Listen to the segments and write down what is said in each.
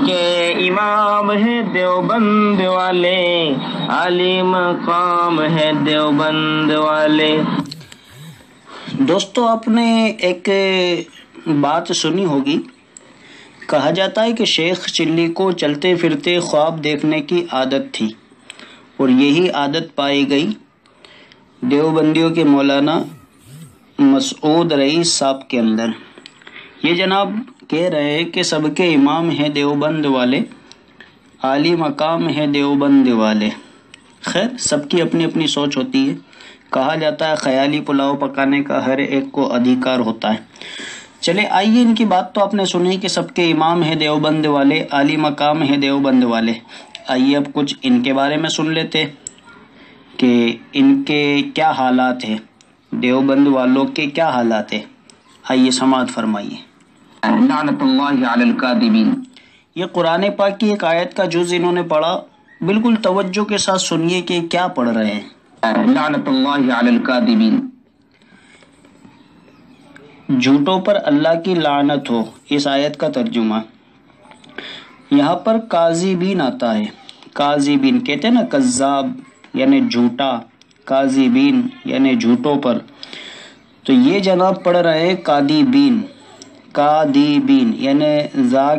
کے امام ہے دیوبند والے، عالی مقام ہے دیوبند والے۔ دوستو، آپ نے ایک بات سنی ہوگی، کہا جاتا ہے کہ شیخ چلی کو چلتے پھرتے خواب دیکھنے کی عادت تھی، اور یہی عادت پائی گئی دیوبندیوں کے مولانا مسعود رئیس صاحب کے اندر۔ یہ جناب کہہ رہے ہیں کہ سب کے امام ہیں دیوبند والے، عالی مقام ہے دیوبند والے۔ خیر، سب کی اپنی اپنی سوچ ہوتی ہے۔ کہا جاتا ہے خیالی پلاؤ پکانے کا ہر ایک کو ادھیکار ہوتا ہے۔ چلے آئیے، ان کی بات تو آپ نے سنی کہ سب کے امام ہیں دیوبند والے، عالی مقام ہے دیوبند والے۔ آئیے اب کچھ ان کے بارے میں سن لیتے کہ ان کے کیا حالات ہیں، دیوبند والوں کے کیا حالات ہیں۔ آئیے سماعت فرمائیے۔ لعنت اللہ علی الکاذبین۔ یہ قرآن پاک کی ایک آیت کا جز انہوں نے پڑھا، بالکل توجہ کے ساتھ سنیے کہ کیا پڑھ رہے ہیں۔ لعنت اللہ علی الکاذبین۔ جھوٹوں پر اللہ کی لعنت ہو، اس آیت کا ترجمہ۔ یہاں پر کاذبین آتا ہے۔ کاذبین کہتے ہیں نا، کذاب یعنی جھوٹا، کاذبین یعنی جھوٹوں پر۔ تو یہ جناب پڑھ رہے ہیں کاذبین، کاذبین یعنی زال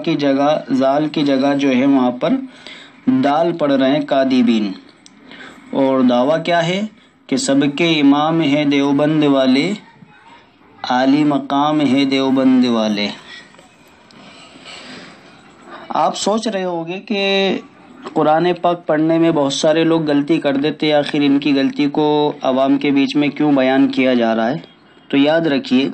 کی جگہ جو ہے وہاں پر دال پڑھ رہے ہیں، کاذبین۔ اور دعویٰ کیا ہے کہ سب کے امام ہیں دیوبند والے، عالی مقام ہے دیوبند والے۔ آپ سوچ رہے ہوگے کہ قرآن پاک پڑھنے میں بہت سارے لوگ غلطی کر دیتے، آخر ان کی غلطی کو عوام کے بیچ میں کیوں بیان کیا جا رہا ہے؟ تو یاد رکھیے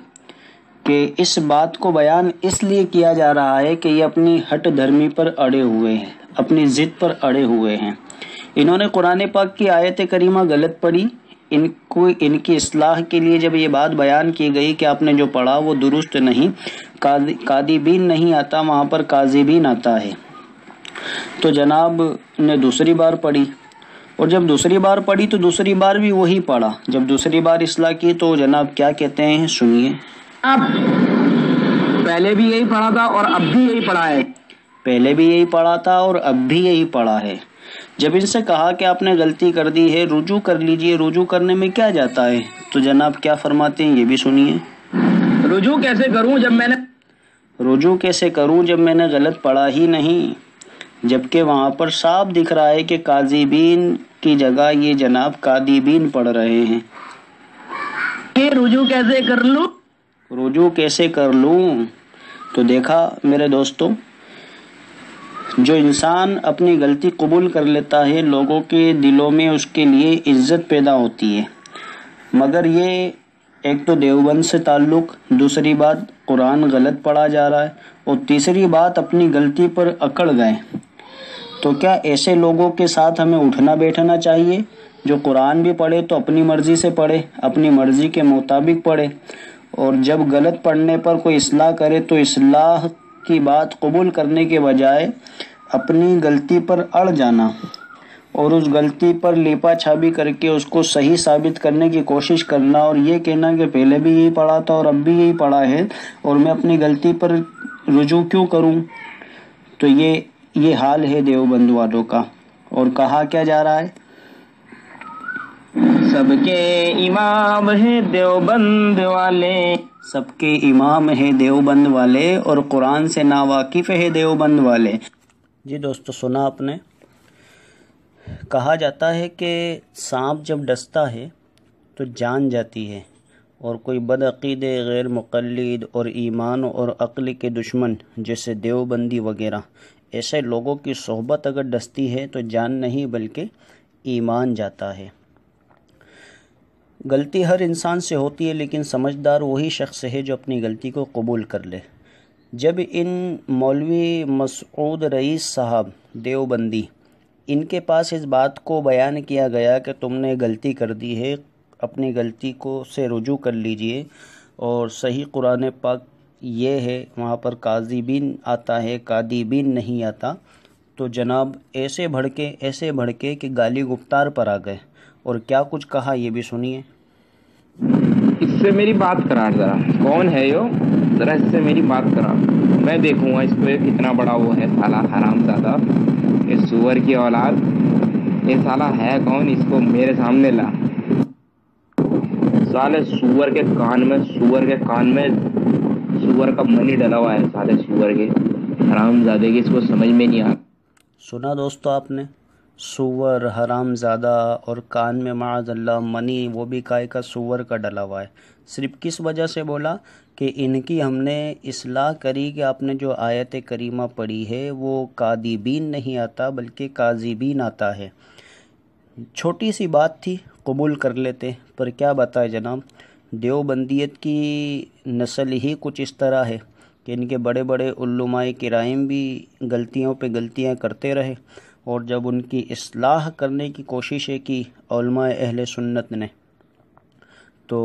کہ اس بات کو بیان اس لیے کیا جا رہا ہے کہ یہ اپنی ہٹ دھرمی پر اڑے ہوئے ہیں، اپنی ضد پر اڑے ہوئے ہیں۔ انہوں نے قرآن پاک کی آیت کریمہ غلط پڑھی، ان کی اصلاح کے لیے جب یہ بات بیان کی گئی کہ آپ نے جو پڑھا وہ درست نہیں، کاذبین نہیں آتا، وہاں پر کاذبین آتا ہے، تو جناب نے دوسری بار پڑھی، اور جب دوسری بار پڑھی تو دوسری بار بھی وہی پڑھا۔ جب دوسری بار اصلاح کی تو جناب کیا کہتے ہیں، سنیے۔ اب پہلے بھی یہی پڑھا تھا اور اب بھی یہی پڑھا ہے۔ پہلے بھی یہی پڑھا تھا اور اب بھی یہی پڑھا ہے۔ جب ان سے کہا کہ آپ نے غلطی کر دی ہے، رجوع کر لیجئے، رجوع کرنے میں کیا جاتا ہے، تو جناب کیا فرماتے ہیں، یہ بھی سنیے۔ رجوع کیسے کروں جب میں نے غلط پڑھا ہی نہیں، جبکہ وہاں پر صاف دکھ رہا ہے کہ کاذبین کی جگہ یہ جناب کاذبین پڑھ رہے ہیں۔ رجوع کیسے کر لوں؟ تو دیکھا میرے دوستو، جو انسان اپنی غلطی قبول کر لیتا ہے، لوگوں کے دلوں میں اس کے لیے عزت پیدا ہوتی ہے۔ مگر یہ ایک تو دیوبند سے تعلق، دوسری بات قرآن غلط پڑھا جا رہا ہے، اور تیسری بات اپنی غلطی پر اکڑ گئے۔ تو کیا ایسے لوگوں کے ساتھ ہمیں اٹھنا بیٹھنا چاہیے؟ جو قرآن بھی پڑھے تو اپنی مرضی سے پڑھے، اپنی مرضی کے مطابق پڑھے، اور جب غلط پڑھنے پر کوئی اصلاح کرے تو اصلاح کی بات قبول کرنے کے بجائے اپنی غلطی پر اڑ جانا اور اس غلطی پر لیپا چھاپی کر کے اس کو صحیح ثابت کرنے کی کوشش کرنا، اور یہ کہنا کہ پہلے بھی یہی پڑھا تھا اور اب بھی یہی پڑھا ہے اور میں اپنی غلطی پر رجوع کیوں کروں؟ تو یہ حال ہے دیوبند والوں کا۔ اور کہا کیا جا رہا ہے، سب کے امام ہیں دیوبند والے، سب کے امام ہیں دیوبند والے، اور قرآن سے ناواقف ہے دیوبند والے۔ جی دوستو، سنا آپ نے، کہا جاتا ہے کہ سانپ جب ڈستا ہے تو جان جاتی ہے، اور کوئی بدعقیدے، غیر مقلد اور ایمان اور عقل کے دشمن جیسے دیوبندی وغیرہ ایسے لوگوں کی صحبت اگر ڈستی ہے تو جان نہیں بلکہ ایمان جاتا ہے۔ غلطی ہر انسان سے ہوتی ہے، لیکن سمجھدار وہی شخص ہے جو اپنی غلطی کو قبول کر لے۔ جب ان مولوی مسعود رئیس صاحب دیوبندی، ان کے پاس اس بات کو بیان کیا گیا کہ تم نے غلطی کر دی ہے، اپنی غلطی کو سے رجوع کر لیجئے، اور صحیح قرآن پاک یہ ہے، وہاں پر کاذبین آتا ہے، کاذبین نہیں آتا، تو جناب ایسے بھڑکے کہ گالی گفتار پر آ گئے، اور کیا کچھ کہا یہ بھی سنیے۔ اس سے میری بات کرا ذرا، کون ہے ذرا اس سے میری بات کرا۔ میں دیکھوں گا اس کو کتنا بڑا وہ ہے سالہ حرام زادہ، یہ سور کی اولاد، یہ سالہ ہے کون، اس کو میرے سامنے لا۔ سالے سور کے کان میں سور کا منی ڈلا ہوا ہے، سالے سور کے حرام زادے کی، اس کو سمجھ میں نہیں آ۔ سنا دوستو آپ نے، سور، حرام زادہ اور کان میں معاذ اللہ منی، وہ بھی کائے کا، سور کا ڈلا ہوا ہے۔ صرف کس وجہ سے بولا کہ ان کی ہم نے اصلاح کری کہ آپ نے جو آیت کریمہ پڑھی ہے وہ کاذبین نہیں آتا بلکہ کاذبین آتا ہے۔ چھوٹی سی بات تھی، قبول کر لیتے، پر کیا بتائے جناب، دیوبندیت کی نسل ہی کچھ اس طرح ہے کہ ان کے بڑے بڑے علماء کرام بھی غلطیوں پہ غلطیاں کرتے رہے، اور جب ان کی اصلاح کرنے کی کوششیں کی علماء اہل سنت نے، تو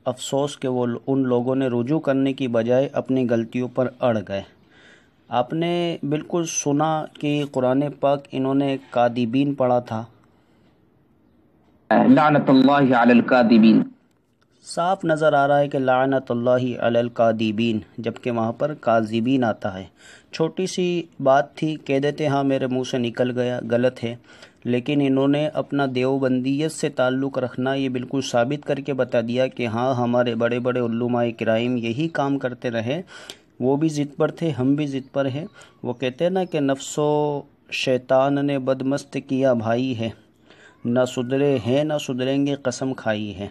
افسوس کہ وہ ان لوگوں نے رجوع کرنے کی بجائے اپنی غلطیوں پر اڑ گئے۔ آپ نے بالکل سنا کہ قرآن پاک انہوں نے کاذبین پڑھا تھا، لعنت اللہ علی الکاذبین، صاف نظر آ رہا ہے کہ لعنت اللہ علی الکاذبین، جبکہ وہاں پر کاذبین آتا ہے۔ چھوٹی سی بات تھی، کہہ دیتے ہاں میرے منہ سے نکل گیا، غلط ہے، لیکن انہوں نے اپنا دیوبندیت سے تعلق رکھنا یہ بالکل ثابت کر کے بتا دیا کہ ہاں ہمارے بڑے بڑے علماء کرام یہی کام کرتے رہے، وہ بھی ضد پر تھے، ہم بھی ضد پر ہیں۔ وہ کہتے ہیں نا کہ نفس و شیطان نے بدمست کیا بھائی ہے، نہ سدھرے ہیں نہ سدھریں گے قسم کھائی ہے۔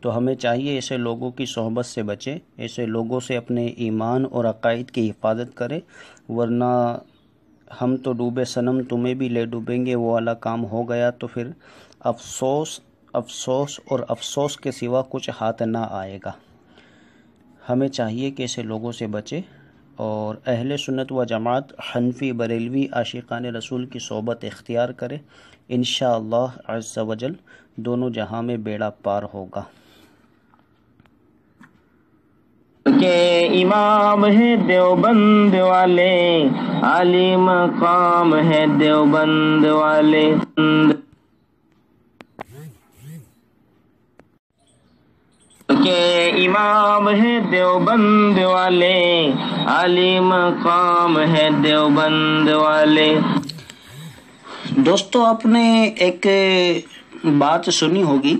تو ہمیں چاہیے ایسے لوگوں کی صحبت سے بچیں، ایسے لوگوں سے اپنے ایمان اور عقائد کی حفاظت کریں، ورنہ ہم تو ڈوبے صنم تمہیں بھی لے ڈوبیں گے وہ والا کام ہو گیا، تو پھر افسوس اور افسوس کے سوا کچھ ہاتھ نہ آئے گا۔ ہمیں چاہیے کہ ایسے لوگوں سے بچیں اور اہل سنت و جماعت، حنفی، بریلوی، عاشقان رسول کی صحبت اختیار کرے، انشاءاللہ عز و جل دونوں جہاں میں بیڑا پار ہوگا۔ کہ امام ہے دیوبند والے، عالی مقام ہے دیوبند والے، کہ امام ہے دیوبند والے، عالی مقام ہے دیوبند والے۔ دوستو آپ نے ایک بات سنی ہوگی،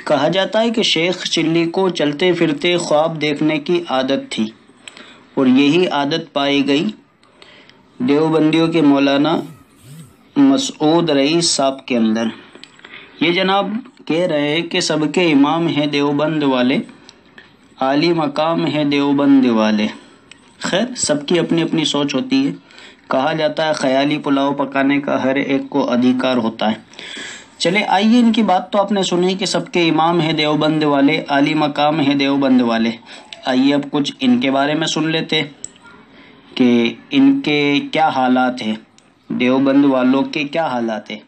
کہا جاتا ہے کہ شیخ چلی کو چلتے پھرتے خواب دیکھنے کی عادت تھی، اور یہی عادت پائی گئی دیوبندیوں کے مولانا مسعود رئیس صاحب کے اندر۔ یہ جناب کہہ رہے ہیں کہ سب کے امام ہیں دیوبند والے، عالی مقام ہے دیوبند والے۔ خیر، سب کی اپنی اپنی سوچ ہوتی ہے، کہا جاتا ہے خیالی پلاؤ پکانے کا ہر ایک کو ادھیکار ہوتا ہے۔ چلے آئیے، ان کی بات تو آپ نے سنی کہ سب کے امام ہیں دیوبند والے، عالی مقام ہیں دیوبند والے۔ آئیے اب کچھ ان کے بارے میں سن لیتے کہ ان کے کیا حالات ہیں، دیوبند والوں کے کیا حالات ہیں۔